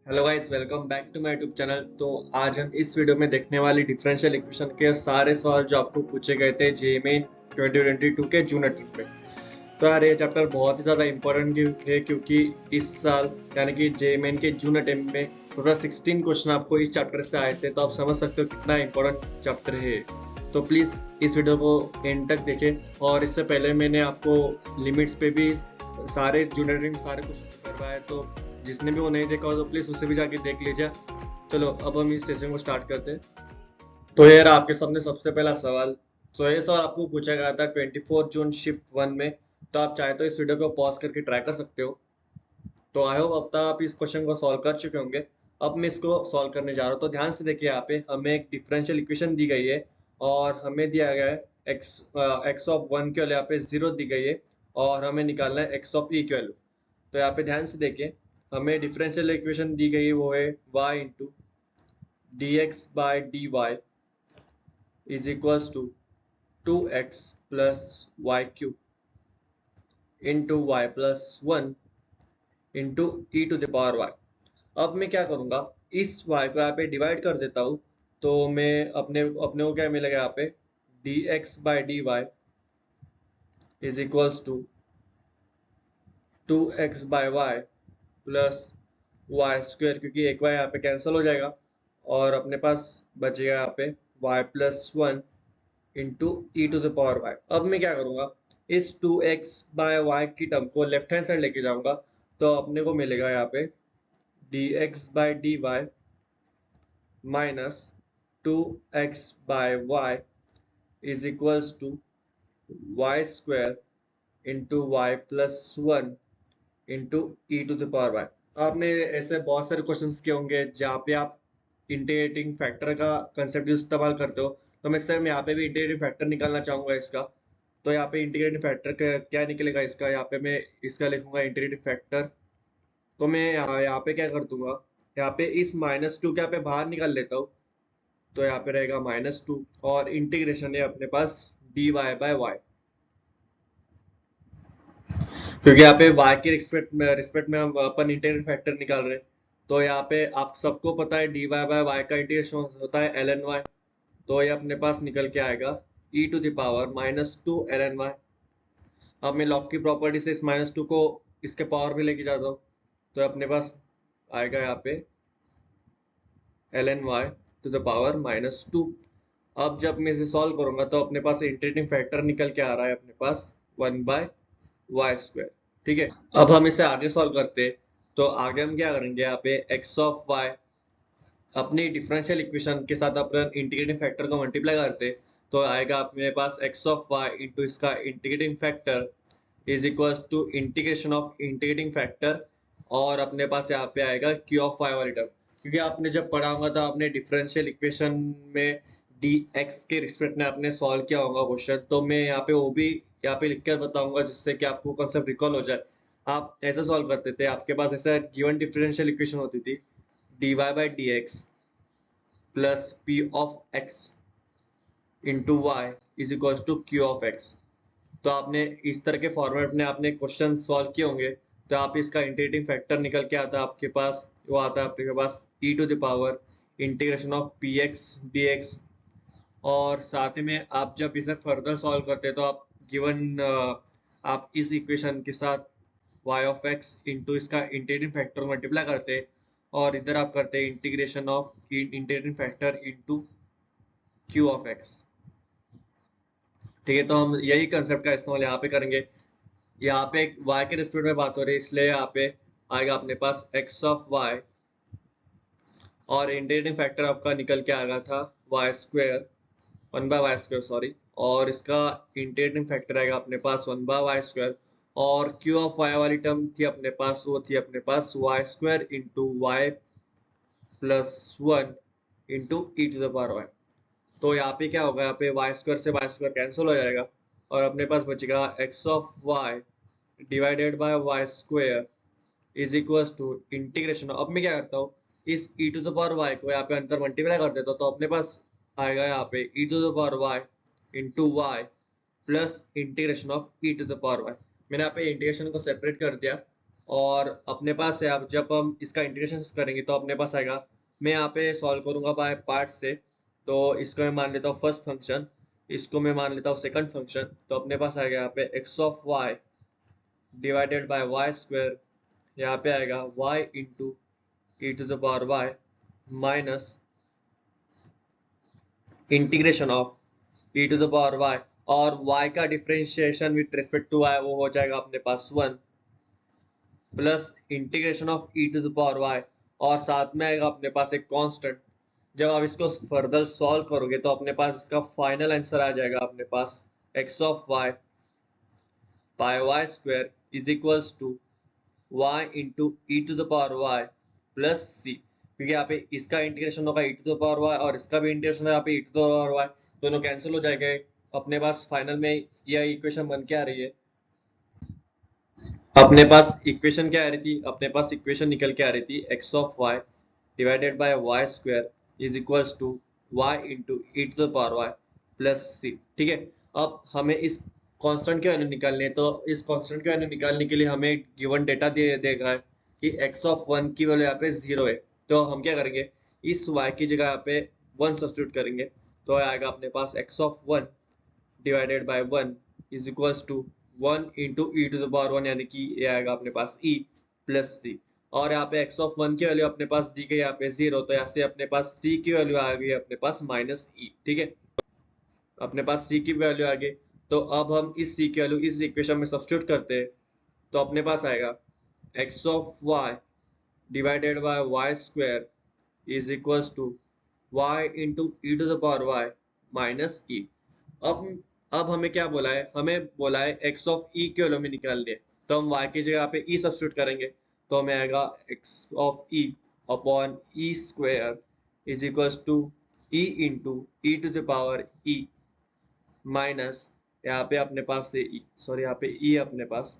Hello guys, welcome back to my YouTube channel. तो आज हम इस वीडियो में देखने वाली डिफरेंशियल इक्वेशन के सारे सवाल जो आपको पूछे गए थे जेईई 2022 के जून अटेम्प्ट में। तो यार ये चैप्टर बहुत ही ज़्यादा इम्पोर्टेंट है क्योंकि इस साल यानी कि जेईई के जून अटेम्प्ट में टोटल 16 क्वेश्चन आपको इस चैप्टर से आए थे। तो आप समझ सकते हो कितना इम्पोर्टेंट चैप्टर है। तो प्लीज़ इस वीडियो को एंड तक देखें। और इससे पहले मैंने आपको लिमिट्स पे भी सारे जून अटेम्प्ट सारे क्वेश्चन करवाए, तो जिसने भी वो नहीं देखा हो तो प्लीज उसे भी जाके देख लीजिए। चलो अब हम इस सेशन को स्टार्ट करते हैं। तो यार आपके सामने सबसे पहला सवाल। तो ये सवाल आपको पूछा गया था 24 जून शिफ्ट 1 में। तो आप चाहे तो इस वीडियो को पॉज करके ट्राई कर सकते हो। तो आई होप अब तक आप इस क्वेश्चन को सॉल्व कर चुके होंगे। अब मैं इसको सॉल्व करने जा रहा हूँ। तो ध्यान से देखिए, यहाँ पे हमें एक डिफरेंशियल इक्वेशन दी गई है और हमें दिया गया है एक्स ऑफ वन की वैल्यू यहाँ पे 0 दी गई है और हमें निकालना है एक्स ऑफ ई की वैल्यू। तो यहाँ पे ध्यान से देखिए, हमें डिफरेंशियल इक्वेशन दी गई है, वो है y into D x by d Y is equals to 2x plus y cube into Y plus 1 into E to the power y. अब मैं क्या करूँगा, इस y को यहाँ पे डिवाइड कर देता हूँ। तो मैं अपने अपने को क्या मिलेगा यहाँ पे, d x by d Y is equals to 2x by y plus y square, क्योंकि एक वाई यहाँ पे कैंसिल हो जाएगा और अपने पास बचेगा यहाँ पे y plus 1 into E to the power y. अब मैं क्या करूँगा, इस 2x बाय वाई की टर्म को लेफ्ट हैंड साइड लेके जाऊंगा। तो अपने को मिलेगा यहाँ पे d x by d y minus 2x by y is equals to y square into Y plus 1 into E to the power y. आपने ऐसे बहुत सारे क्वेश्चंस किए होंगे जहाँ पे आप इंटीग्रेटिंग फैक्टर का कंसेप्ट इस्तेमाल करते हो। तो मैं सर मैं यहाँ पे भी इंटीग्रेटिंग फैक्टर निकालना चाहूंगा इसका। तो यहाँ पे इंटीग्रेटिंग फैक्टर क्या निकलेगा इसका, यहाँ पे मैं इसका लिखूंगा इंटीग्रेटिंग फैक्टर। तो मैं यहाँ पे क्या कर दूंगा, यहाँ पे इस -2 के यहाँ पे बाहर निकाल लेता हूँ। तो यहाँ पे रहेगा -2 और इंटीग्रेशन है अपने पास डी वाई बाय वाई, क्योंकि यहाँ पे y के रिस्पेक्ट में हम अपन इंटीग्रेटिंग फैक्टर निकाल रहे हैं। तो यहाँ पे आप सबको पता है dy बाय y का इंटीग्रेशन होता है ln y। तो ये अपने पास निकल के आएगा e to the power -2 ln y। अब मैं लॉग की प्रॉपर्टी से इस -2 को इसके पावर में लेके जाता हूँ। तो अपने पास आएगा यहाँ पे ln y to the power -2। अब जब मैं इसे सॉल्व करूंगा तो अपने पास इंटीग्रेटिंग फैक्टर निकल के आ रहा है अपने पास 1 बाय वाई स्क्वायर। ठीक है, अब हम इसे आगे सॉल्व करते हैं। तो आगे हम क्या करेंगे, यहाँ पे एक्स ऑफ वाई अपनी डिफरेंशियल इक्वेशन के साथ अपन इंटीग्रेटिंग फैक्टर को मल्टीप्लाई करते हैं। तो आएगा अपने पास एक्स ऑफ वाई इंटू इसका integrating factor is equals to integration of integrating factor और अपने पास यहाँ पे आएगा क्यू ऑफ वाई वाली टर्म। क्योंकि आपने जब पढ़ा होगा तो आपने डिफरेंशियल इक्वेशन में डी एक्स के रिस्पेक्ट में आपने सॉल्व किया होगा क्वेश्चन। तो मैं यहाँ पे वो भी यहाँ पे लिख कर बताऊंगा जिससे कि आपको कॉन्सेप्ट रिकॉल हो जाए। आप ऐसे सॉल्व करते थे, आपके पास ऐसा गिवन डिफरेंशियल इक्वेशन होती थी dy by D x plus P of x into y is equals to Q of x. तो आपने इस तरह के फॉर्मेट में आपने क्वेश्चन सॉल्व किए होंगे। तो आप इसका इंटीग्रेटिंग फैक्टर निकल के आता है आपके पास, वो आता है आपके पास e to the power integration of P x d x. और साथ ही में आप जब इसे फर्दर सॉल्व करते हैं तो आप गिवन आप इस इक्वेशन के साथ y ऑफ x इंटू इसका इंटीग्रेटिंग फैक्टर मल्टीप्लाई करते हैं और इधर आप करते हैं integration of integrating factor into q of x। ठीक है, तो हम यही कंसेप्ट का इस्तेमाल यहाँ पे करेंगे। यहाँ पे y के रिस्पेक्ट में बात हो रही है, इसलिए यहाँ पे आएगा अपने पास x ऑफ y और इंटीग्रेटिंग फैक्टर आपका निकल के आ रहा था Y square 1 by Y square sorry. और इसका इंटीग्रेटिंग फैक्टर आएगा अपने पास 1 बाय वाई स्क्वेयर। और क्यू ऑफ वाई वाली टर्म थी अपने पास, वो थी अपने पास Y square into Y plus 1 into E to the power Y. तो यहाँ पे क्या होगा, यहाँ पे वाई स्क्वायर से वाई स्क्वायर कैंसिल हो जाएगा और अपने पास बचेगा x of Y divided by Y square is equals to integration. अब मैं क्या करता हूँ, इस e to the power y को यहाँ पे अंदर मल्टीप्लाई कर देता हूँ। तो अपने पास आएगा यहाँ पे e to the power y into Y plus integration of e to the power y। मैंने यहाँ पे इंटीग्रेशन को सेपरेट कर दिया और अपने पास है, अब जब हम इसका इंटीग्रेशन करेंगे तो अपने पास आएगा, मैं यहाँ पे सॉल्व करूंगा बाय पार्ट से। तो इसको मैं मान लेता हूँ फर्स्ट फंक्शन, इसको मैं मान लेता हूँ सेकंड फंक्शन। तो अपने पास आएगा यहाँ पे x of Y divided by Y square, यहाँ पे आएगा y into E to the power y minus integration of e to the power y, और y का differentiation with respect to y वो हो जाएगा अपने पास 1 plus integration of e to the power y, और साथ में आएगा अपने पास एक कांस्टेंट। जब आप इसको फर्दर सॉल्व करोगे तो अपने पास इसका फाइनल आंसर आ जाएगा अपने पास x of Y by Y square is equals to y into E to the power y plus C, क्योंकि यहाँ पे इसका इंटीग्रेशन होगा E to the power y और इसका भी इंटीग्रेशन है यहाँ पे E to the power y, दोनों कैंसिल हो जाएंगे। अपने पास फाइनल में यह इक्वेशन बन के आ रही है। अपने पास इक्वेशन क्या आ रही थी, अपने पास इक्वेशन निकल के आ रही थी X of Y divided by Y square is equals to Y into E to the power Y plus C. ठीक है, अब हमें इस कांस्टेंट की वैल्यू निकालनी है। तो इस कांस्टेंट की वैल्यू निकालने के लिए हमें गिवन डेटा दे देगा है कि एक्स ऑफ वन की वैल्यू यहाँ पे 0 है। तो हम क्या करेंगे, इस y की जगह यहाँ पे 1 सब्स्टिट्यूट करेंगे, तो आएगा अपने पास x of one divided by 1 is equals to 1 into E to the power 1, यानी कि ये आएगा अपने पास e प्लस सी। और यहाँ पे x ऑफ 1 की वैल्यू अपने पास दी गई यहाँ पे 0, तो यहाँ से अपने पास c की वैल्यू आ गई अपने पास माइनस ई। ठीक है, अपने पास c की वैल्यू आ गई। तो अब हम इस c की वैल्यू इस इक्वेशन में सब्स्टिट्यूट करते हैं, तो अपने पास आएगा x of y divided by Y square is equals to y into E to the power y minus E. अब अब हमें क्या बोला है, हमें बोला है x ऑफ e की वैल्यू में निकालनी है। तो हम y की जगह पे e सब्स्टिट्यूट करेंगे, तो हमें आएगा x of e upon e square is equals to e into E to the power e minus, यहाँ पे अपने पास से सॉरी यहाँ पे e अपने पास।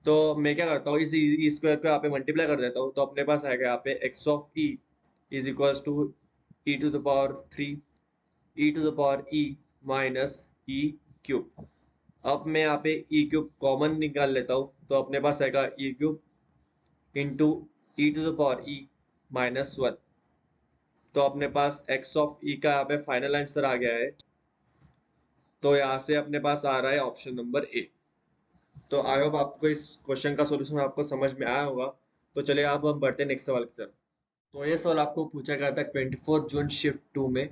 तो मैं क्या करता हूँ, इस ई स्क्वायर को यहाँ पे मल्टीप्लाई कर देता हूँ, तो अपने पास आएगा यहाँ पे x of e is equals to E to the power 3 e to the power e minus e cube. अब मैं यहाँ पे ई क्यूब कॉमन निकाल लेता हूँ, तो अपने पास आएगा e cube into E to the power e minus 1। तो अपने पास एक्स ऑफ ई का यहाँ पे फाइनल आंसर आ गया है। तो यहाँ से अपने पास आ रहा है ऑप्शन नंबर ए। तो आई होप आपको इस क्वेश्चन का सॉल्यूशन आपको समझ में आया होगा। तो चलिए अब हम बढ़ते हैं नेक्स्ट सवाल की तरफ। तो ये सवाल आपको पूछा गया था 24 जून शिफ्ट 2 में।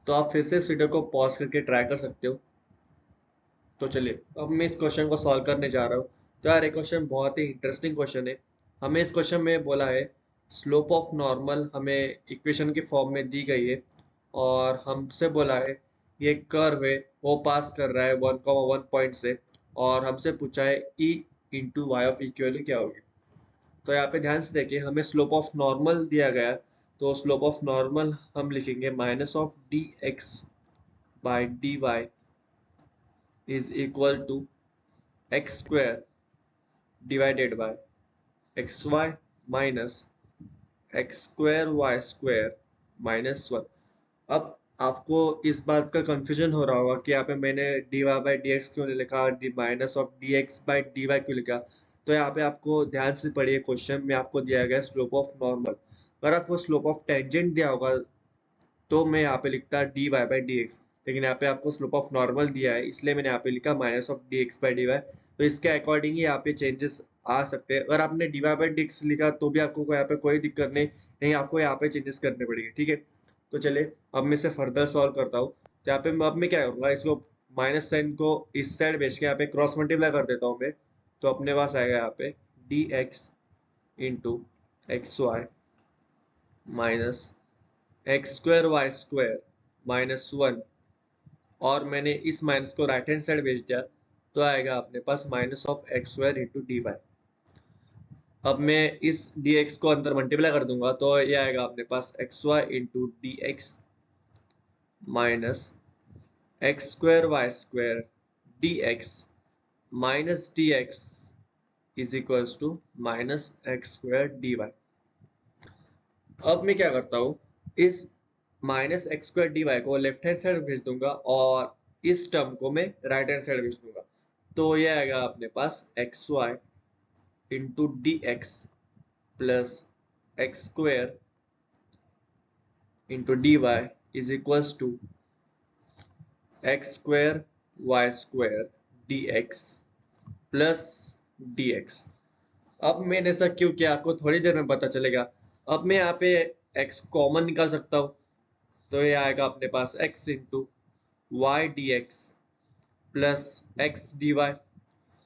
तो आप फिर से इस वीडियो को पॉज करके ट्राई कर सकते हो। तो चलिए अब मैं इस क्वेश्चन को सॉल्व करने जा रहा हूँ। तो यार ये क्वेश्चन बहुत ही इंटरेस्टिंग क्वेश्चन है। हमें इस क्वेश्चन में बोला है स्लोप ऑफ नॉर्मल हमें इक्वेशन के फॉर्म में दी गई है, और हमसे बोला है ये कर्व है वो पास कर रहा है 1,1 पॉइंट से, और हमसे पूछा है ई इंटू वाई ऑफ ई की वैल्यू क्या होगी। तो यहाँ पे ध्यान से देखिए, हमें स्लोप ऑफ नॉर्मल दिया गया है। तो स्लोप ऑफ नॉर्मल हम लिखेंगे minus of d x by d y is equal to x square divided by xy minus x square y square minus 1। अब आपको इस बात का कंफ्यूजन हो रहा होगा कि यहाँ पे मैंने dy बाई डी एक्स क्यों नहीं लिखा, d minus of d x by d y क्यों लिखा। तो यहाँ पे आपको ध्यान से पढ़िए, क्वेश्चन में आपको दिया गया स्लोप ऑफ नॉर्मल। अगर आपको स्लोप ऑफ टेंजेंट दिया होगा तो मैं यहाँ पे लिखता d y by D x, लेकिन यहाँ पे आपको स्लोप ऑफ नॉर्मल दिया है इसलिए मैंने यहाँ पे लिखा minus of d x by d y. तो इसके अकॉर्डिंग ही यहाँ पे चेंजेस आ सकते हैं। अगर आपने d y by D x लिखा तो भी आपको यहाँ पे कोई दिक्कत नहीं, नहीं आपको यहाँ पे चेंजेस करने पड़ेंगे। ठीक है, तो चलिए अब मैं इसे फर्दर सॉल्व करता हूँ। तो यहाँ पे अब मैं क्या करूँगा, इसको माइनस साइन को इस साइड भेज के यहाँ पे क्रॉस मल्टीप्लाई कर देता हूँ मैं। तो अपने पास आएगा यहाँ पे d x into x y minus x square Y square minus 1, और मैंने इस माइनस को राइट हैंड साइड भेज दिया, तो आएगा अपने पास minus of X square into D Y. अब मैं इस डी एक्स को अंदर मल्टीप्लाई कर दूंगा, तो ये आएगा अपने पास X Y into D X minus x square Y square D X minus D X is equals to minus x square D Y. अब मैं क्या करता हूँ, इस minus x square D Y को लेफ्ट हैंड साइड भेज दूंगा और इस टर्म को मैं राइट हैंड साइड भेज दूंगा। तो ये आएगा अपने पास X Y into D x plus x square into D Y is equals to X square Y square D x plus D X. अब मैंने ऐसा क्यों किया आपको थोड़ी देर में पता चलेगा। अब मैं यहाँ पे x कॉमन निकाल सकता हूँ, तो ये आएगा अपने पास x into y d x plus x d y,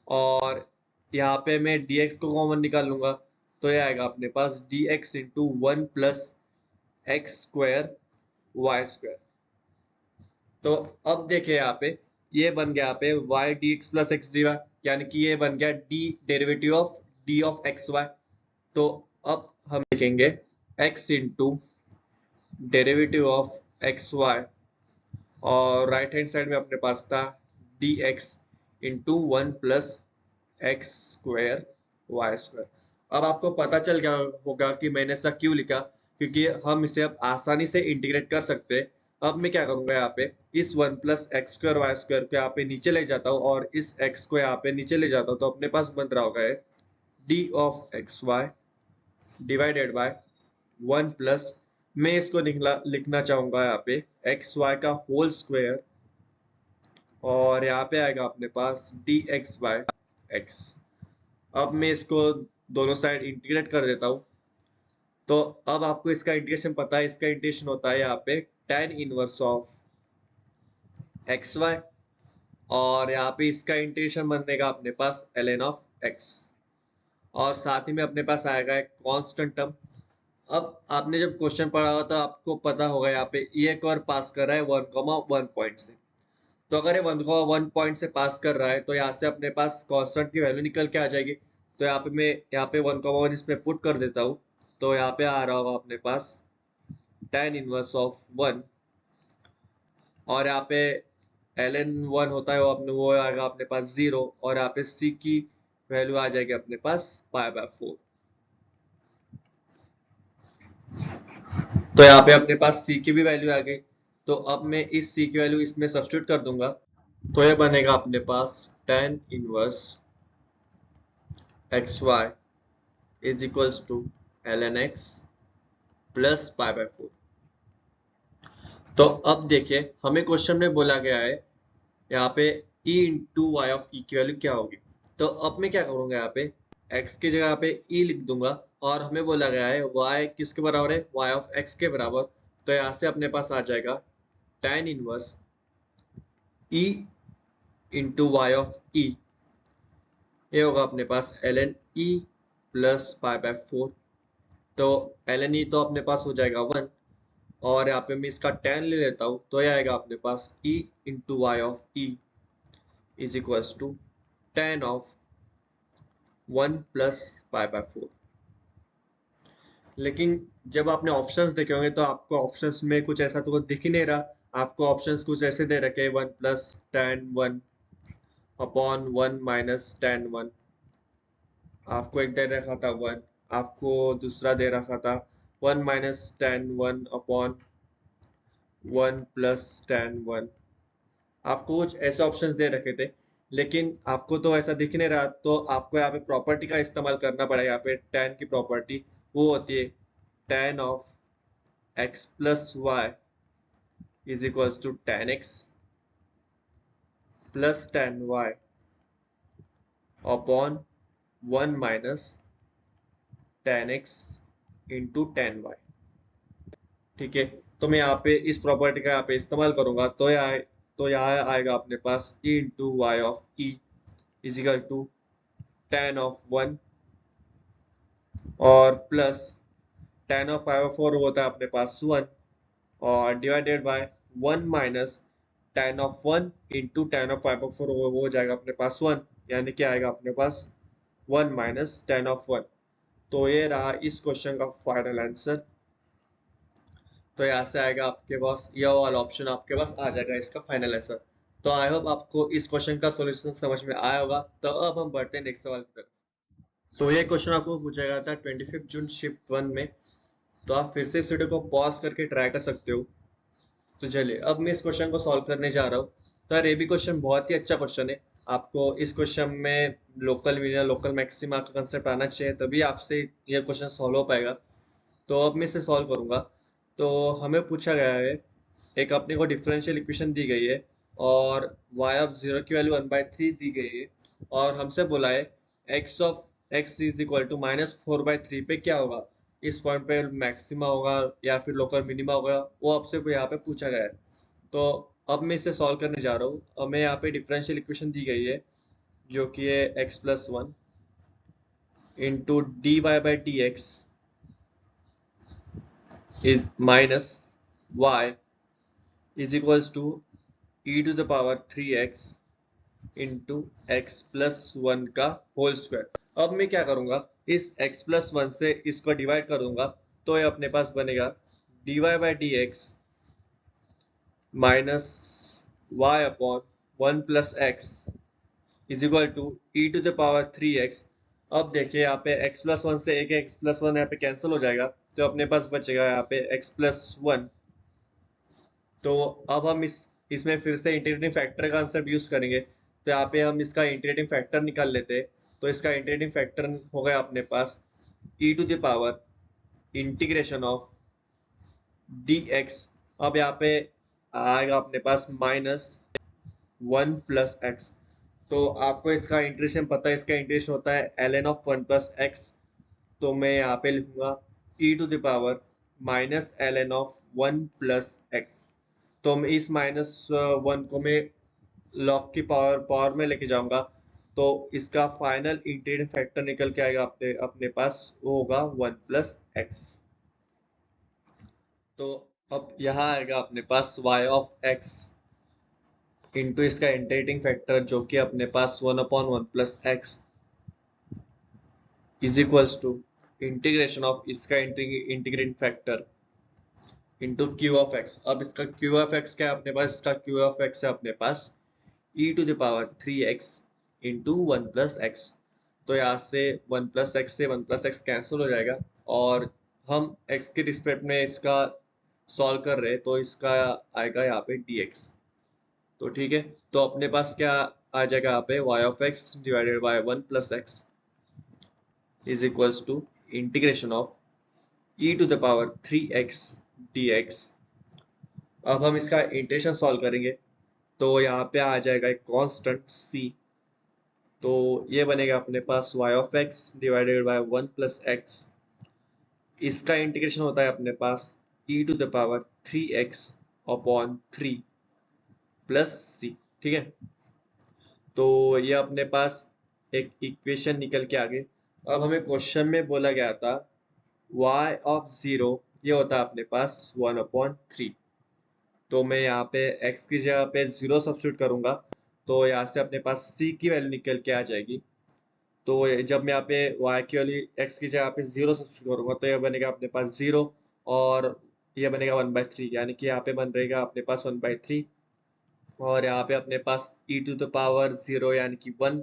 और यहाँ पे मैं dx को कॉमन निकाल लूंगा, तो ये आएगा अपने पास dx into 1 plus x square Y square. तो अब देखिए यहाँ पे ये बन गया यहाँ पे y d x plus x d y, यानी कि ये बन गया d derivative of d of x y. तो अब हम लिखेंगे x into derivative of x y, और राइट हैंड साइड में अपने पास था d x into 1 plus x square Y square. अब आपको पता चल गया होगा कि मैंने ऐसा क्यों लिखा, क्योंकि हम इसे अब आसानी से इंटीग्रेट कर सकते हैं। अब मैं क्या करूंगा, यहाँ पे इस 1 plus x square Y square को यहाँ पे नीचे ले जाता हूँ और इस x को यहाँ पे नीचे ले जाता हूँ, तो अपने पास बन रहा होगा d of x y divided by 1 plus, मैं इसको लिखना चाहूंगा यहाँ पे एक्स वाई का होल स्क्वायर, और यहाँ पे आएगा अपने पास डी एक्स बाय एक्स। अब मैं इसको दोनों साइड इंटीग्रेट कर देता हूँ, तो अब आपको इसका इंटीग्रेशन पता है। इसका इंटीग्रेशन होता है यहाँ पे tan inverse of x y, और यहाँ पे इसका इंटीग्रेशन बनेगा अपने पास ln ऑफ x, और साथ ही में अपने पास आएगा एक कांस्टेंट टर्म। अब आपने जब क्वेश्चन पढ़ा हो तो आपको पता होगा यहाँ पे ये एक और पास कर रहा है 1,1 पॉइंट से, तो अगर ये 1,1 पॉइंट से पास कर रहा है तो यहाँ से अपने पास कांस्टेंट की वैल्यू निकल के आ जाएगी। तो यहाँ पे मैं यहाँ पे 1,1 इसमें पुट कर देता हूँ, तो यहाँ पे आ रहा होगा अपने पास tan इनवर्स ऑफ 1, और यहाँ पे ln 1 होता है वो आएगा अपने पास 0, और यहाँ पे c की वैल्यू आ जाएगी अपने पास π/4। तो यहाँ पे अपने पास c की भी वैल्यू आ गई, तो अब मैं इस c की वैल्यू इसमें सब्स्टिट्यूट कर दूंगा, तो ये बनेगा अपने पास tan inverse X Y is equals to ln x plus π/4। तो अब देखिए हमें क्वेश्चन में बोला गया है यहाँ पे e इंटू वाई ऑफ ई की वैल्यू क्या होगी। तो अब मैं क्या करूंगा, यहाँ पे x की जगह यहाँ पे e लिख दूंगा, और हमें बोला गया है y किसके बराबर है, y ऑफ x के बराबर। तो यहाँ से अपने पास आ जाएगा tan inverse e into Y of e, ये होगा अपने पास ln e प्लस π/4। तो ln e तो अपने पास हो जाएगा 1, और यहाँ पे मैं इसका tan ले लेता हूँ, तो ये आएगा अपने पास e into Y of e is equals to tan of 1 plus π/4। लेकिन जब आपने ऑप्शंस देखे होंगे तो आपको ऑप्शंस में कुछ ऐसा तो दिख ही नहीं रहा। आपको ऑप्शंस कुछ ऐसे दे रखे 1 plus tan 1 upon 1 minus tan 1, आपको एक दे रखा था 1, आपको दूसरा दे रखा था 1 minus tan 1 upon 1 plus tan 1। आपको कुछ ऐसे ऑप्शंस दे रखे थे, लेकिन आपको तो ऐसा दिख नहीं रहा, तो आपको यहाँ पे प्रॉपर्टी का इस्तेमाल करना पड़ेगा। यहाँ पे tan की प्रॉपर्टी वो होती है tan of x plus y is equals to tan x प्लस tan y upon 1 minus tan x into tan y। ठीक है, तो मैं यहाँ पे इस प्रॉपर्टी का यहाँ पे इस्तेमाल करूंगा, तो यहाँ आएगा अपने पास e into Y of e is equal to tan of 1 और प्लस tan ऑफ π/4 होता है अपने पास 1, और divided by 1 minus tan of 1 into tan of π/4 वो हो जाएगा अपने पास 1, यानी कि आएगा अपने पास 1 माइनस tan ऑफ 1। तो ये रहा इस क्वेश्चन का फाइनल आंसर। तो यहाँ से आएगा आपके पास यह वाला ऑप्शन आपके पास आ जाएगा इसका फाइनल आंसर। तो आई होप आपको इस क्वेश्चन का सॉल्यूशन समझ में आया होगा। तो अब हम बढ़ते हैं नेक्स्ट सवाल की तरफ। तो ये क्वेश्चन आपको पूछा गया था 25 जून शिफ्ट 1 में, तो आप फिर से इस वीडियो को पॉज करके ट्राई कर सकते हो। तो चलिए अब मैं इस क्वेश्चन को सॉल्व करने जा रहा हूँ। तो यार ये भी क्वेश्चन बहुत ही अच्छा क्वेश्चन है, आपको इस क्वेश्चन में लोकल मीडियम लोकल मैक्सिमा का कंसेप्ट आना चाहिए, तभी आपसे ये क्वेश्चन सॉल्व हो पाएगा। तो अब मैं इसे सॉल्व करूंगा। तो हमें पूछा गया है, एक अपने को डिफरेंशियल इक्वेशन दी गई है और y ऑफ 0 की वैल्यू 1/3 दी गई है, और हमसे बोला है x of x is equal to -4/3 पे क्या होगा, इस पॉइंट पे मैक्सिमा होगा या फिर लोकल मिनिमा होगा, वो आपसे यहाँ पे पूछा गया है। तो अब मैं इसे सॉल्व करने जा रहा हूँ। हमें यहाँ पे डिफरेंशियल इक्वेशन दी गई है जो कि है x+1 into dy/dx is minus y is equals to e to the power 3x into x plus one का होल स्क्वायर। अब मैं क्या करूंगा, इस x+1 से इसको डिवाइड कर दूंगा, तो ये अपने पास बनेगा dy/dx minus y upon 1+x is equal to e to the power 3x। अब देखिए यहाँ पे x+1 से एक x+1 यहाँ पे कैंसिल हो जाएगा, तो अपने पास बचेगा यहाँ पे x+1। तो अब हम इसमें फिर से इंटीग्रेटिंग फैक्टर का कंसेप्ट यूज करेंगे। तो यहाँ पे हम इसका इंटीग्रेटिंग फैक्टर निकाल लेते हैं। तो इसका इंटीग्रेटिंग फैक्टर हो गया अपने पास e to the power integration of dx। अब यहाँ पे आएगा अपने पास -1+x। तो आपको इसका इंटीग्रेशन पता है, इसका इंटीग्रेशन होता है ln ऑफ 1+x। तो मैं यहाँ पे लिखूंगा e to the power -ln of 1+x। तो मैं इस -1 को मैं लॉग की पावर में लेके जाऊंगा, तो इसका फाइनल इंटीग्रेटिंग फैक्टर निकल के आएगा अपने अपने पास, वो होगा 1+x। तो अब यहाँ आएगा अपने पास y ऑफ x इंटू इसका इंटीग्रेटिंग फैक्टर जो कि अपने पास 1/1+x is equals to integration of इसका integrating factor into Q of X. अब इसका क्यू ऑफ एक्स क्या है अपने पास, इसका क्यू ऑफ एक्स है अपने पास e to the power 3x into 1+x। तो यहाँ से 1+x से 1+x कैंसिल हो जाएगा, और हम x के रिस्पेक्ट में इसका सॉल्व कर रहे हैं, तो इसका आएगा यहाँ पे dx। तो ठीक है, तो अपने पास क्या आ जाएगा यहाँ पे y of x divided by 1+x is equals to integration of e to the power 3x dx। अब हम इसका इंटीग्रेशन सॉल्व करेंगे, तो यहाँ पे आ जाएगा एक कांस्टेंट c। तो ये बनेगा अपने पास y of x divided by 1+x। इसका इंटीग्रेशन होता है अपने पास e to the power 3x upon 3 plus c। ठीक है, तो ये अपने पास एक इक्वेशन निकल के आ गई। अब हमें क्वेश्चन में बोला गया था y ऑफ 0 ये होता है अपने पास 1/3। तो मैं यहाँ पे x की जगह पे 0 सब्स्टिट्यूट करूंगा, तो यहाँ से अपने पास c की वैल्यू निकल के आ जाएगी। तो जब मैं यहाँ पे y की वैल्यू x की जगह पे 0 सब्स्टिट्यूट करूंगा, तो यह बनेगा अपने पास 0, और यह बनेगा 1/3, यानी कि यहाँ पे बन रहेगा अपने पास 1/3, और यहाँ पे अपने पास e टू द पावर 0 यानी कि 1,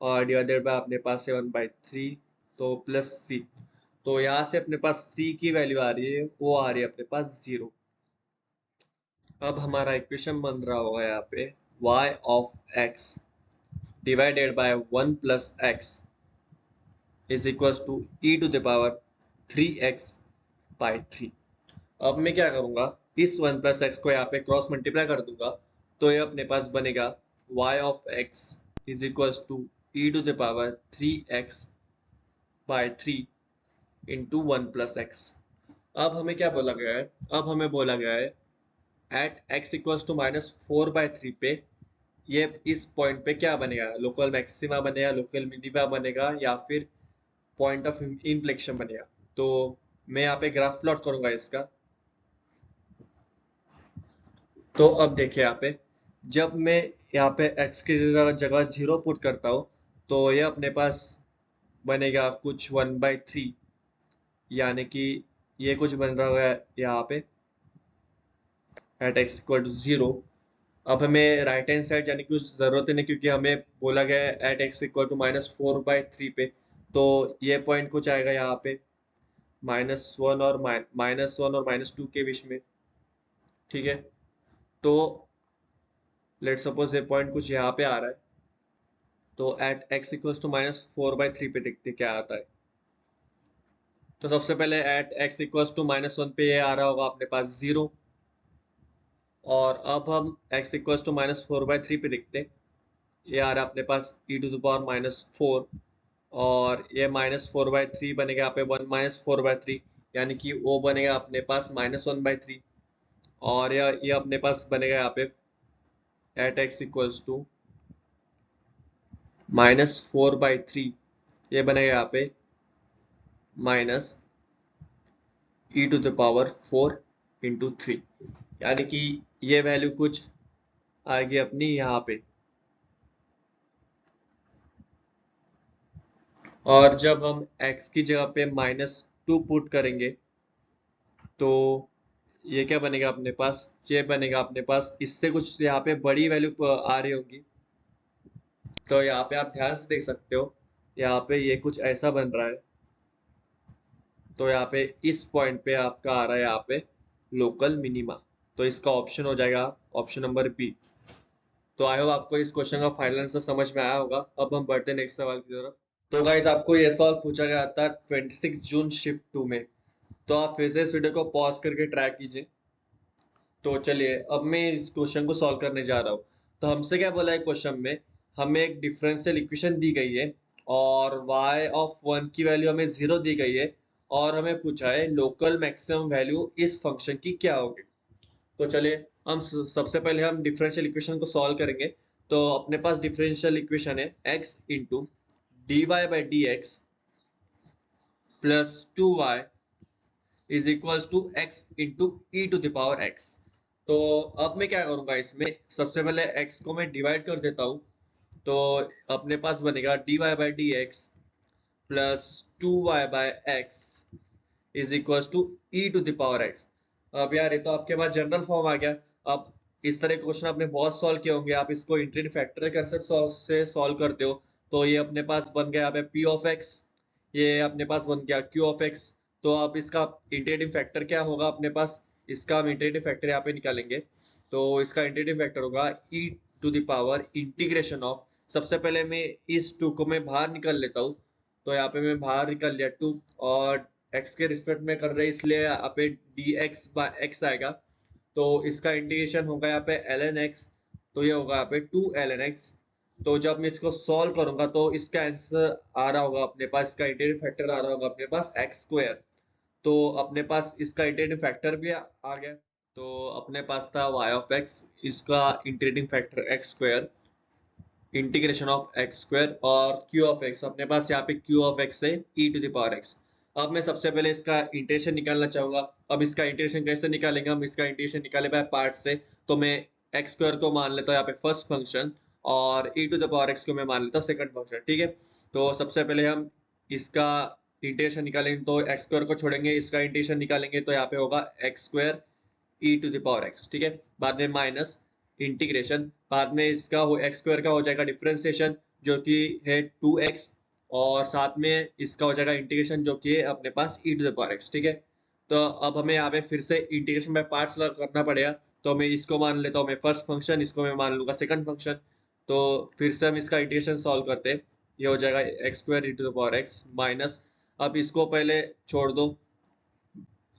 और डिवाइडेड बाय अपने पास है 1/3, तो प्लस c। तो यहाँ से अपने पास c की वैल्यू आ रही है, वो आ रही है अपने पास 0। अब हमारा इक्वेशन बन रहा होगा यहाँ पे y of x divided by 1+x is equals to e to the power 3x/3। अब मैं क्या करूंगा, इस 1+x को यहाँ पे क्रॉस मल्टीप्लाई कर दूंगा, तो ये अपने पास बनेगा y of x is equals to e to the power 3x/3 into 1+x। अब हमें क्या बोला गया है, अब हमें बोला गया है एट x इक्वल्स टू -4/3 पे ये इस पॉइंट पे क्या बनेगा, लोकल मैक्सिमा बनेगा, लोकल मिनिमा बनेगा, या फिर पॉइंट ऑफ इनफ्लेक्शन बनेगा। तो मैं यहाँ पे ग्राफ प्लॉट करूंगा इसका। तो अब देखिए यहाँ पे जब मैं यहाँ पे x की जगह 0 पुट करता हूँ, तो ये अपने पास बनेगा कुछ 1/3, यानी कि ये कुछ बन रहा है यहाँ पे एट x इक्वल टू 0। अब हमें राइट हैंड साइड जाने की कुछ जरूरत ही नहीं, क्योंकि हमें बोला गया है एट x इक्वल टू -4/3 पे। तो ये पॉइंट कुछ आएगा यहाँ पे -1 और -2 के बीच में। ठीक है, तो लेट सपोज ये पॉइंट कुछ यहाँ पे आ रहा है, तो एट x इक्वल्स टू -4/3 पे देखते क्या आता है। तो सबसे पहले एट x इक्वल्स टू -1 पे ये आ रहा होगा अपने पास 0, और अब हम x इक्वल्स टू -4/3 पे देखते हैं। ये आ रहा है अपने पास e⁻⁻4, और ये -4/3 बनेगा यहाँ पे 1 -4/3, यानी कि वो बनेगा अपने पास -1/3, और ये अपने पास बनेगा यहाँ पे एट x इक्वल्स टू -4/3, ये बनेगा यहाँ पे -e⁻4 × 3, यानी कि ये वैल्यू कुछ आएगी अपनी यहाँ पे। और जब हम x की जगह पे -2 पुट करेंगे तो ये क्या बनेगा अपने पास, ये बनेगा अपने पास इससे कुछ यहाँ पे बड़ी वैल्यू आ रही होगी। तो यहाँ पे आप ध्यान से देख सकते हो, यहाँ पे ये कुछ ऐसा बन रहा है। तो यहाँ पे इस पॉइंट पे आपका आ रहा है यहाँ पे लोकल मिनिमा। तो इसका ऑप्शन हो जाएगा ऑप्शन नंबर बी। तो आई होप आपको इस क्वेश्चन का फाइनल आंसर समझ में आया होगा। अब हम बढ़ते हैं नेक्स्ट सवाल की तरफ। तो गाइज आपको ये सवाल पूछा गया था 26 जून शिफ्ट 2 में। तो आप फिर से इस वीडियो को पॉज करके ट्राई कीजिए। तो चलिए अब मैं इस क्वेश्चन को सॉल्व करने जा रहा हूँ। तो हमसे क्या बोला है क्वेश्चन में, हमें एक डिफरेंशियल इक्वेशन दी गई है और y(1) की वैल्यू हमें 0 दी गई है, और हमें पूछा है लोकल मैक्सिमम वैल्यू इस फंक्शन की क्या होगी। तो चलिए हम सबसे पहले हम डिफरेंशियल इक्वेशन को सॉल्व करेंगे। तो अपने पास डिफरेंशियल इक्वेशन है x into D y by D x plus 2y is equals to x into e⁻x। तो अब मैं क्या करूंगा, इसमें सबसे पहले x को मैं डिवाइड कर देता हूँ। तो अपने पास बनेगा dy by D x plus 2y by x is equals to e⁻x। अब यार ये तो आपके पास जनरल फॉर्म आ गया। अब इस तरह के क्वेश्चन आपने बहुत सॉल्व किए होंगे, आप इसको इंटीग्रेटिंग फैक्टर कंसेप्ट से सॉल्व करते हो। तो ये अपने पास बन गया यहाँ पे p ऑफ x, ये अपने पास बन गया q ऑफ x। तो अब इसका इंटीग्रेटिंग फैक्टर क्या होगा अपने पास, इसका हम इंटीग्रेटिंग फैक्टर यहाँ पे निकालेंगे। तो इसका इंटीग्रेटिंग फैक्टर होगा इंटीग्रेशन ऑफ, सबसे पहले मैं इस 2 को मैं बाहर निकाल लेता हूँ। तो यहाँ पे मैं बाहर निकाल लिया 2, और x के रिस्पेक्ट में कर रहे हैं इसलिए यहाँ पे dx बाय x आएगा। तो इसका इंटीग्रेशन होगा यहाँ पे ln x, तो ये होगा यहाँ पे 2 ln x। तो जब मैं इसको सॉल्व करूंगा तो इसका आंसर आ रहा होगा अपने पास, इसका इंटीग्रेटिंग फैक्टर आ रहा होगा अपने पास x²। तो अपने पास इसका इंटीग्रेटिंग फैक्टर भी आ गया। तो अपने पास था y ऑफ x, इसका integrating factor x², integration of x², और q ऑफ x अपने पास यहाँ पे q ऑफ x है e⁻x। अब मैं सबसे पहले इसका इंटीग्रेशन निकालना चाहूंगा। अब इसका इंटीग्रेशन कैसे निकालेंगे, हम इसका इंटीग्रेशन निकाले बाय पार्ट से। तो मैं x² को मान लेता हूँ यहाँ पे फर्स्ट फंक्शन, और e⁻x को मैं मान लेता हूँ सेकंड फंक्शन, ठीक है। तो सबसे पहले हम इसका इंटीग्रेशन निकालेंगे, तो x² को छोड़ेंगे, इसका इंटीग्रेशन निकालेंगे तो यहाँ पे होगा x² e⁻x, ठीक है। बाद में माइनस इंटीग्रेशन, बाद में इसका x² का हो जाएगा डिफरेंशिएशन जो कि है 2x, और साथ में इसका हो जाएगा इंटीग्रेशन जो कि है अपने पास e⁻x, ठीक है। तो अब हमें यहाँ पे फिर से इंटीग्रेशन बाय पार्ट्स करना पड़ेगा। तो मैं इसको मान लेता हूँ मैं फर्स्ट फंक्शन, इसको मैं मान लूंगा सेकंड फंक्शन। तो फिर से हम इसका इंटीग्रेशन सॉल्व करते हैं। ये हो जाएगा x² e⁻x माइनस, अब इसको पहले छोड़ दो,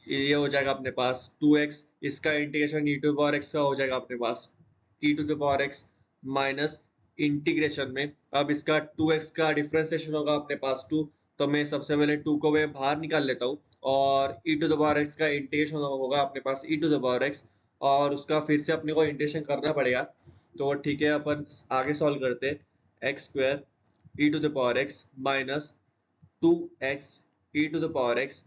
ये हो जाएगा अपने पास 2x, इसका इंटीग्रेशन e⁻x का हो जाएगा अपने पास e⁻x माइनस इंटीग्रेशन में, अब इसका 2x का डिफरेंशिएशन होगा अपने पास 2। तो मैं सबसे पहले 2 को मैं बाहर निकाल लेता हूँ, और e⁻x का इंटीग्रेशन होगा अपने पास e⁻x, और उसका फिर से अपने को इंटीग्रेशन करना पड़ेगा। तो ठीक है, अपन आगे सॉल्व करते हैं। x² e⁻x minus 2x e⁻x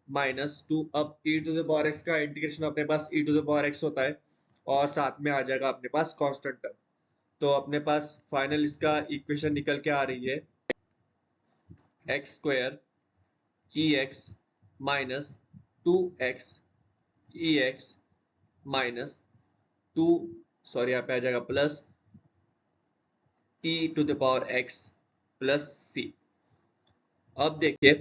-2, अब e⁻x का इंटीग्रेशन अपने पास e⁻x होता है, और साथ में आ जाएगा अपने पास कांस्टेंट टर्म। तो अपने पास फाइनल इसका इक्वेशन निकल के आ रही है x² ex minus 2x ex minus 2, sorry यहाँ पे आ जाएगा प्लस e⁻x प्लस c। अब देखिए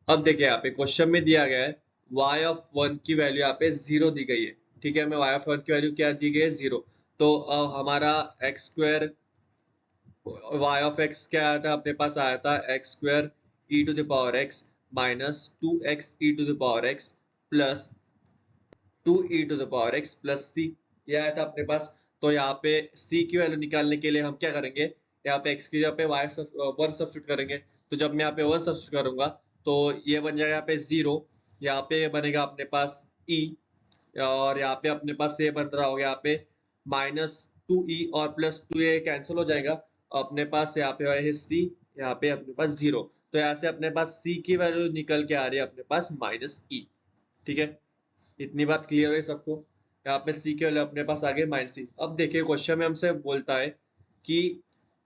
यहाँ पे क्वेश्चन में दिया गया है y(1) की वैल्यू यहाँ पे 0 दी गई है, ठीक है। हमें y(1) की वैल्यू क्या दी गई है, 0। तो हमारा x² वाई ऑफ एक्स क्या आया था अपने पास, आया था X square E to the power X minus 2x E to the power X plus 2e to the power x plus C, ये आया था अपने पास। तो यहाँ पे c की वैल्यू निकालने के लिए हम क्या करेंगे, यहाँ पे x की जगह पे y वन सब्सिट्यूट करेंगे। तो जब मैं यहाँ पे वन सब्सिट्यूट करूंगा तो ये बन जाएगा यहाँ पे 0, यहाँ पे बनेगा अपने पास e, और यहाँ पे अपने पास ये बन रहा होगा यहाँ पे -2e और +2 ये कैंसिल हो जाएगा। अपने पास यहाँ पे है c, यहाँ पे अपने पास 0। तो यहाँ से अपने पास c की वैल्यू निकल के आ रही है अपने पास -e। ठीक है, इतनी बात क्लियर है सबको। यहाँ पे सी के वैल्यू अपने पास आ गए -c। अब देखिए क्वेश्चन में हमसे बोलता है कि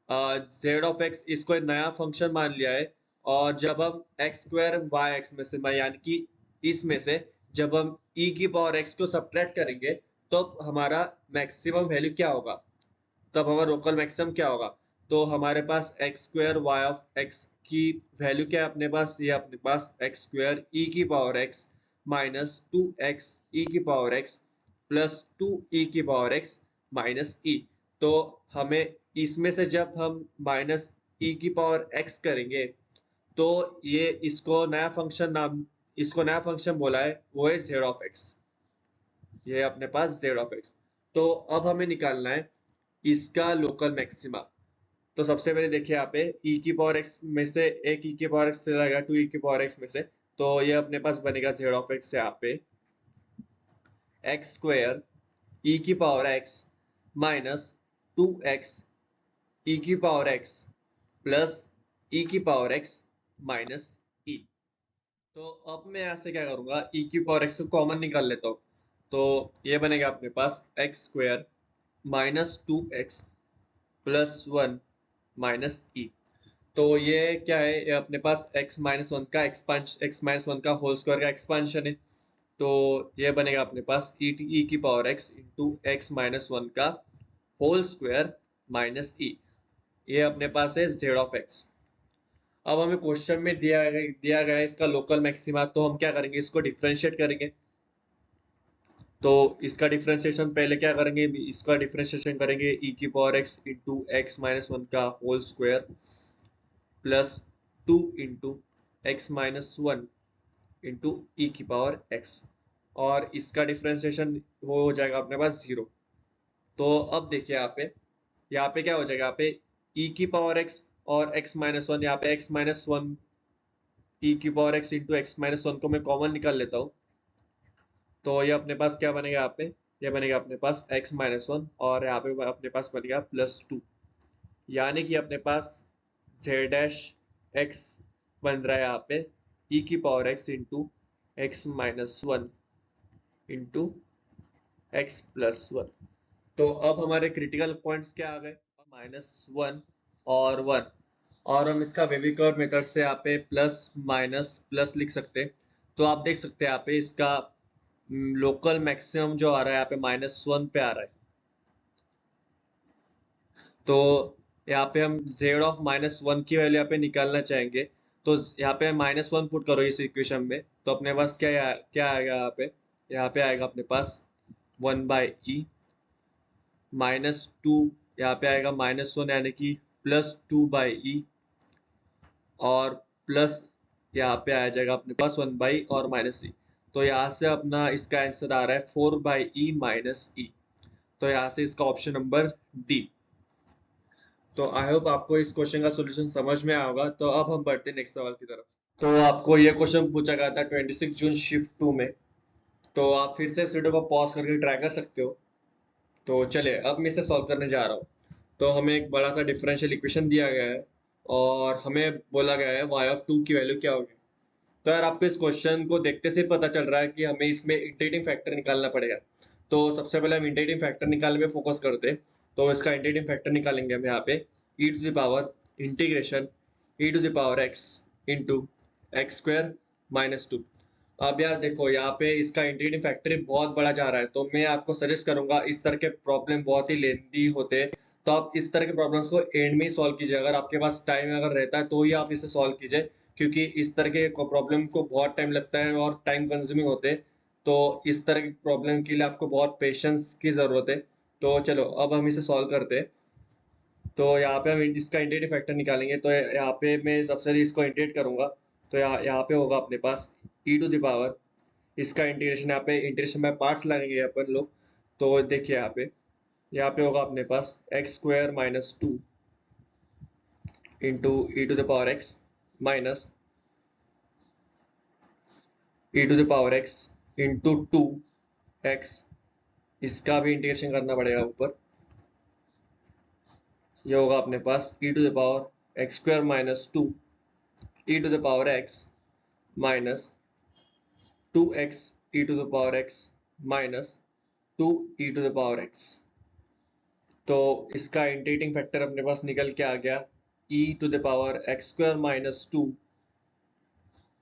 जेड ऑफ एक्स इसको एक नया फंक्शन मान लिया है, और जब हम एक्स स्क्वायर वाई एक्स में से यानी कि इसमें से जब हम ई की पावर एक्स को सब्ट्रैक्ट करेंगे तो हमारा मैक्सिमम वैल्यू क्या होगा, तब हमारा लोकल मैक्सिमम क्या होगा। तो हमारे पास X square Y of X की वैल्यू क्या है अपने पास, ये अपने पास एक्स स्क्वायर ई की पावर एक्स माइनस 2x ई की पावर एक्स प्लस 2e की पावर एक्स माइनस ई। तो हमें इसमें से जब हम माइनस ई की पावर एक्स करेंगे तो ये इसको नया फंक्शन नाम, इसको नया फंक्शन बोला है, वो है जेड ऑफ एक्स। ये अपने पास जेड ऑफ एक्स। तो अब हमें निकालना है इसका लोकल मैक्सिमा। तो सबसे पहले देखिए यहाँ पे e की पावर x में से एक e की पावर x चला जाएगा 2e की पावर x में से, तो ये अपने पास बनेगा z ऑफ x यहाँ पे एक्स स्क्वायर e की power x minus 2x e की पावर x प्लस e की पावर x माइनस e। तो अब मैं यहाँ से क्या करूंगा, e की पावर x को कॉमन निकाल लेता हूँ। तो ये बनेगा अपने पास X square minus 2x plus 1 minus E. तो ये क्या है, ये अपने पास x-1 का एक्सपांशन, x-1 का होल स्क्वायर का एक्सपांशन है। तो ये बनेगा अपने पास ई की पावर x इंटू x-1 का होल स्क्वायर माइनस ई। ये अपने पास है z ऑफ x। अब हमें क्वेश्चन में दिया गया है इसका लोकल मैक्सिमा, तो हम क्या करेंगे, इसको डिफरेंशिएट करेंगे। तो इसका डिफरेंशिएशन पहले क्या करेंगे, इसका डिफरेंशिएशन करेंगे e की पावर x इंटू x-1 का whole square plus 2 into x-1 into E की पावर x, और इसका डिफरेंशिएशन हो जाएगा अपने पास 0। तो अब देखिए यहाँ पे क्या हो जाएगा, यहाँ पे e की पावर x और x-1, यहाँ पे x-1 e की पावर x इंटू x-1 को मैं कॉमन निकाल लेता हूँ। तो ये अपने पास क्या बनेगा यहाँ पे, ये बनेगा अपने पास x-1 और यहाँ पे अपने पास बनेगा +2, यानी कि अपने पास z डैश x बन रहा है यहाँ पे e की power x into x-1 into x+1। तो अब हमारे क्रिटिकल पॉइंट्स क्या आ गए, -1 और 1, और हम इसका वेविकर्व मेथड से यहाँ पे प्लस माइनस प्लस लिख सकते हैं। तो आप देख सकते हैं यहाँ पे इसका लोकल मैक्सिमम जो आ रहा है यहाँ पे -1 पे आ रहा है। तो यहाँ पे हम z ऑफ -1 की वैल्यू यहाँ पे निकालना चाहेंगे। तो यहाँ पे -1 पुट करो इस इक्वेशन में, तो अपने पास क्या आएगा यहाँ पे आएगा अपने पास 1/e -2, यहाँ पे आएगा -1 यानी कि +2/e, और प्लस यहाँ पे आ जाएगा अपने पास 1/e और -e। तो यहाँ से अपना इसका आंसर आ रहा है 4/e माइनस e। तो यहाँ से इसका ऑप्शन नंबर डी। तो आई होप आपको इस क्वेश्चन का सॉल्यूशन समझ में आया होगा। तो अब हम बढ़ते हैं नेक्स्ट सवाल की तरफ। तो आपको ये क्वेश्चन पूछा गया था 26 जून शिफ्ट 2 में। तो आप फिर से इस वीडियो को पॉज करके ट्राई कर सकते हो। तो चलिए अब मैं इसे सॉल्व करने जा रहा हूँ। तो हमें एक बड़ा सा डिफरेंशियल इक्वेशन दिया गया है और हमें बोला गया है y ऑफ 2 की वैल्यू क्या होगी। तो यार आपको इस क्वेश्चन को देखते से पता चल रहा है कि हमें इसमें इंटीग्रेटिंग फैक्टर निकालना पड़ेगा। तो सबसे पहले हम इंटीग्रेटिंग फैक्टर निकालने में फोकस करते हैं। तो इसका इंटीग्रेटिंग फैक्टर निकालेंगे हम यहाँ पे e to the power integration e to the power x into x square -2। अब यार देखो यहाँ पे इसका इंटीग्रेटिंग फैक्टर बहुत बड़ा जा रहा है, तो मैं आपको सजेस्ट करूंगा, इस तरह के प्रॉब्लम बहुत ही लेंथी होते हैं, तो आप इस तरह के प्रॉब्लम्स को एंड में ही सॉल्व कीजिए। अगर आपके पास टाइम अगर रहता है तो ही आप इसे सॉल्व कीजिए, क्योंकि इस तरह के प्रॉब्लम को बहुत टाइम लगता है और टाइम कंज्यूमिंग होते हैं। तो इस तरह की प्रॉब्लम के लिए आपको बहुत पेशेंस की जरूरत है। तो चलो अब हम इसे सॉल्व करते हैं। तो यहाँ पे हम इसका इंटीग्रेटिंग फैक्टर निकालेंगे। तो यहाँ पे मैं सबसे पहले इसको इंटीग्रेट करूंगा। तो यहाँ पे होगा अपने पास ई टू द पावर, इसका इंटीग्रेशन यहाँ पे इंटीग्रेशन में पार्ट्स लाएंगे अपन लोग। तो देखिए यहाँ पे होगा अपने पास X square minus two into E to the power X minus E to the power X into two X, इसका भी इंटीग्रेशन करना पड़ेगा ऊपर। ये होगा अपने पास E to the power x square minus two E to the power X minus two X E to the power X minus two E to the power X. तो इसका इंटीग्रेटिंग फैक्टर अपने पास निकल के आ गया E to the power x square minus two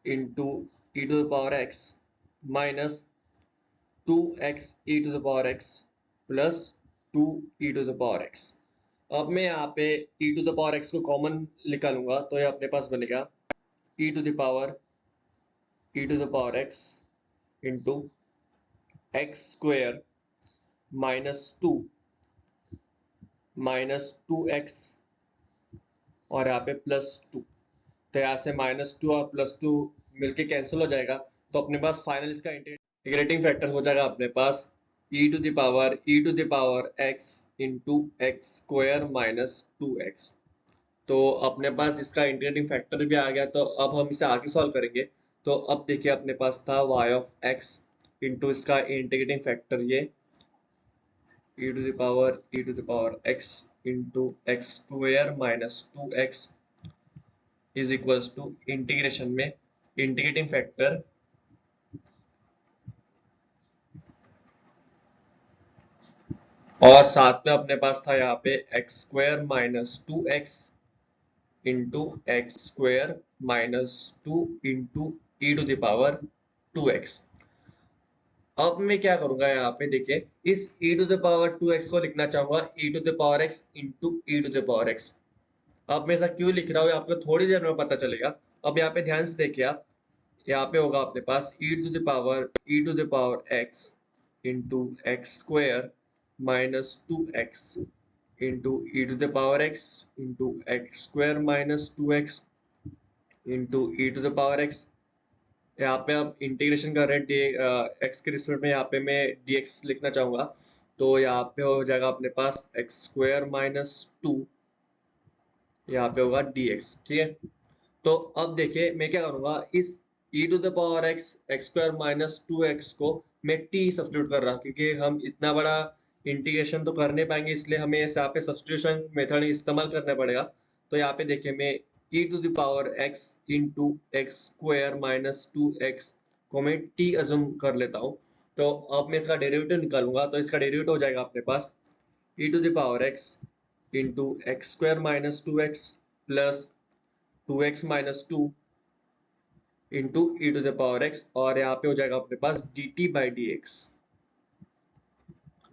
into E to the power X minus two X E to the power X plus two E to the power X. अब मैं यहाँ पे E to the power X को common निकालूंगा तो ये अपने पास बनेगा E to the power E to the power X into X square minus two X और यहाँ पे प्लस टू। तो यहाँ से माइनस टू और प्लस टू मिलके कैंसिल हो जाएगा। तो अपने पास फाइनल इसका इंटीग्रेटिंग फैक्टर हो जाएगा अपने पास E to the power X into x square minus two X. तो अपने पास इसका इंटीग्रेटिंग फैक्टर भी आ गया। तो अब हम इसे आगे सॉल्व करेंगे। तो अब देखिए अपने पास था y ऑफ x इंटू इसका इंटीग्रेटिंग फैक्टर ये e to the power x into x square minus two x is equals to integration में इंटीग्रेटिंग फैक्टर और साथ में अपने पास था यहाँ पे x square minus two x into x square minus two into E to the power two x. अब मैं क्या करूंगा यहाँ पे देखिए इस e to the power two x को लिखना चाहूंगा e to the power x into E to the power x। अब मैं ऐसा क्यों लिख रहा हूँ आपको थोड़ी देर में पता चलेगा। अब यहाँ पे ध्यान से देखिए आप, यहाँ पे होगा अपने पास e to the power x into x square minus two x into E to the power x into x square minus two x into E to the power x। यहाँ पे अब इंटीग्रेशन कर रहे हैं एक्स के respect में, यहाँ पे मैं dx लिखना चाहूंगा। तो यहाँ पे हो जाएगा अपने पास एक्स स्क्वायर माइनस टू, यहाँ पे होगा dx। ठीक है। तो अब देखिए मैं क्या करूंगा इस e to the power x x square minus two x को मैं t सब्स्टिट्यूट कर रहा हूँ, क्योंकि हम इतना बड़ा इंटीग्रेशन तो कर नहीं पाएंगे, इसलिए हमें यहाँ पे सब्स्टिट्यूशन मेथड इस्तेमाल करना पड़ेगा। तो यहाँ पे देखिए मैं e to the power x into x square minus two x को मैं t अज्यूम कर लेता हूँ। तो अब मैं इसका डेरिवेटिव निकालूंगा। तो इसका डेरिवेटिव हो जाएगा अपने पास e to the power x into x square minus two X plus two X minus two into E to the power X, और यहाँ पे हो जाएगा अपने पास D T by D X.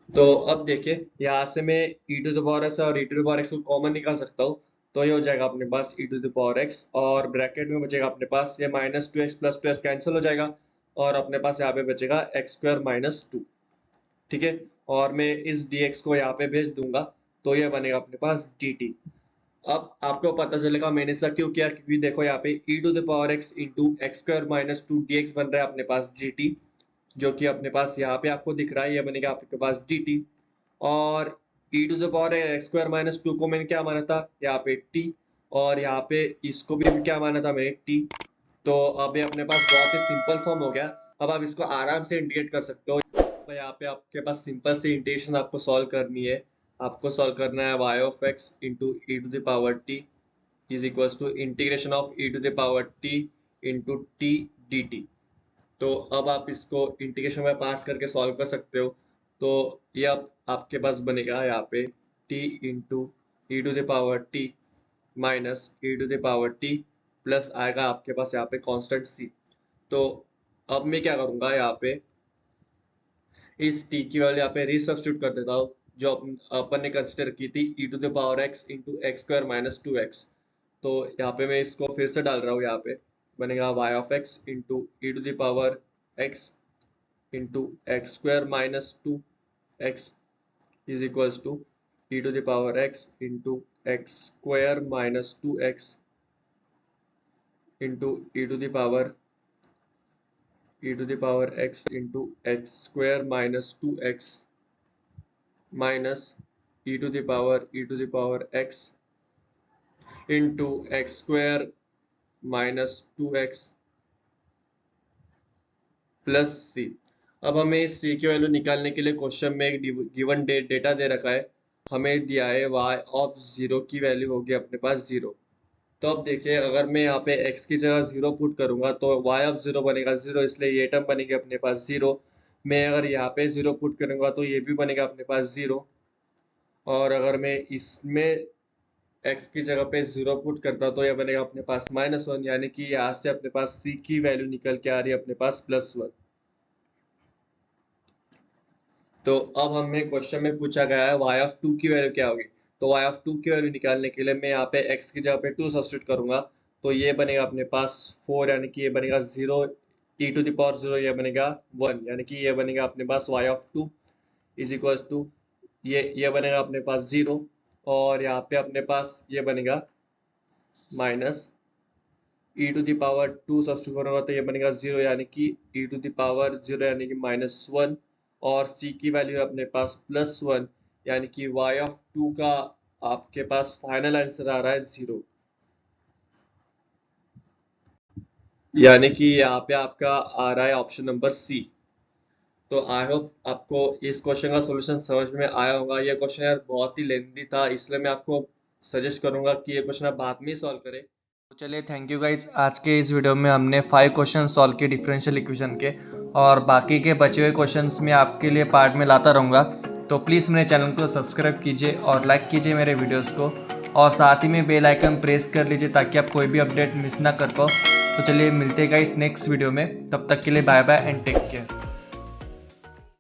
तो अब देखिए यहाँ से मैं E to the power X और E to the power X को कॉमन निकाल सकता हूँ। तो ये हो जाएगा अपने पास E to the power X और ब्रैकेट में बचेगा अपने पास ये minus two X plus two x cancel हो जाएगा और अपने पास यहाँ पे बचेगा एक्स स्क्वायर माइनस टू। ठीक है। और मैं इस डी एक्स को यहाँ पे भेज दूंगा तो ये बनेगा अपने पास डी टी। अब आपको पता चलेगा मैंने ऐसा क्यों किया, क्योंकि देखो यहाँ पे e to the power x into x square minus two d x बन रहा है अपने पास dt, जो कि अपने पास यहाँ पे आपको दिख रहा है, ये बनेगा आपके पास dt। और e to the power x square minus two को मैंने क्या माना था यहाँ पे t, और यहाँ पे इसको भी क्या माना था मैंने t। तो अब ये अपने पास बहुत ही सिंपल फॉर्म हो गया। अब आप इसको आराम से इंटीग्रेट कर सकते हो। तो यहाँ पे आपके पास सिंपल सी इंटीग्रेशन आपको सॉल्व करनी है। आपको सॉल्व करना है y of x into E to the power t is equals to integration of e to the power t into t d t. तो अब आप इसको इंटीग्रेशन में पास करके सॉल्व कर सकते हो। तो ये अब आपके पास बनेगा यहाँ पे t into E to the power t minus E to the power t plus आएगा आपके पास यहाँ पे कांस्टेंट c। तो अब मैं क्या करूँगा यहाँ पे इस t की वैल्यू यहाँ पे रीसब्स्टिट्यूट कर देता हूँ, जो अपन ने कंसिडर की थी E to the power x into x square minus two X. तो यहाँ पे मैं इसको फिर से डाल रहा हूँ। यहाँ पे बनेगा y of x into E to the power x into x square minus two x is equals to e to the power x into x square minus 2x into e to the power x into x square minus 2x minus e to the power x into x square minus 2x plus C. अब हमें इस सी की value निकालने के लिए question में एक given data दे रखा है। हमें दिया है y ऑफ 0 की वैल्यू होगी अपने पास 0। तो अब देखिए, अगर मैं यहाँ पे x की जगह 0 पुट करूंगा तो y ऑफ 0 बनेगा 0, इसलिए ये टर्म बनेगी अपने पास 0। मैं अगर यहाँ पे 0 पुट करूंगा तो ये भी बनेगा अपने पास 0। और अगर मैं इसमें x की जगह पे 0 पुट करता तो ये बनेगा अपने पास -1, यानी कि यहाँ से अपने पास c की वैल्यू निकल के आ रही है अपने पास +1। तो अब हमें क्वेश्चन में पूछा गया है y ऑफ 2 की वैल्यू क्या होगी। तो y ऑफ 2 की वैल्यू निकालने के लिए मैं यहाँ पे x की जगह पे 2 सब्स्टिट्यूट करूंगा तो ये बनेगा अपने पास 4, यानी कि ये बनेगा 0, e टू द पावर 0 ये बनेगा 1, यानी कि ये बनेगा अपने पास y of 2 is equal to ये बनेगा अपने पास 0, और यहाँ पे अपने पास ये बनेगा minus e to the power 2 substitute करूंगा तो ये बनेगा 0, यानी कि e टू द पावर 0 यानी कि -1, और c की वैल्यू है अपने पास +1, यानी कि y ऑफ 2 का आपके पास फाइनल आंसर आ रहा है 0। यानी कि यहाँ पे आपका आ रहा है ऑप्शन नंबर सी। तो आई होप आपको इस क्वेश्चन का सॉल्यूशन समझ में आया होगा। ये क्वेश्चन यार बहुत ही लेंथी था, इसलिए मैं आपको सजेस्ट करूंगा कि ये क्वेश्चन आप बाद में ही सॉल्व करें। तो चलिए, थैंक यू गाइज। आज के इस वीडियो में हमने 5 क्वेश्चन सॉल्व किए डिफरेंशियल इक्वेशन के, और बाकी के बचे हुए क्वेश्चंस मैं आपके लिए पार्ट में लाता रहूँगा। तो प्लीज़ मेरे चैनल को सब्सक्राइब कीजिए और लाइक कीजिए मेरे वीडियोस को, और साथ ही में बेल आइकन प्रेस कर लीजिए ताकि आप कोई भी अपडेट मिस ना कर पाओ। तो चलिए, मिलते हैं गाइस नेक्स्ट वीडियो में। तब तक के लिए bye bye and take care.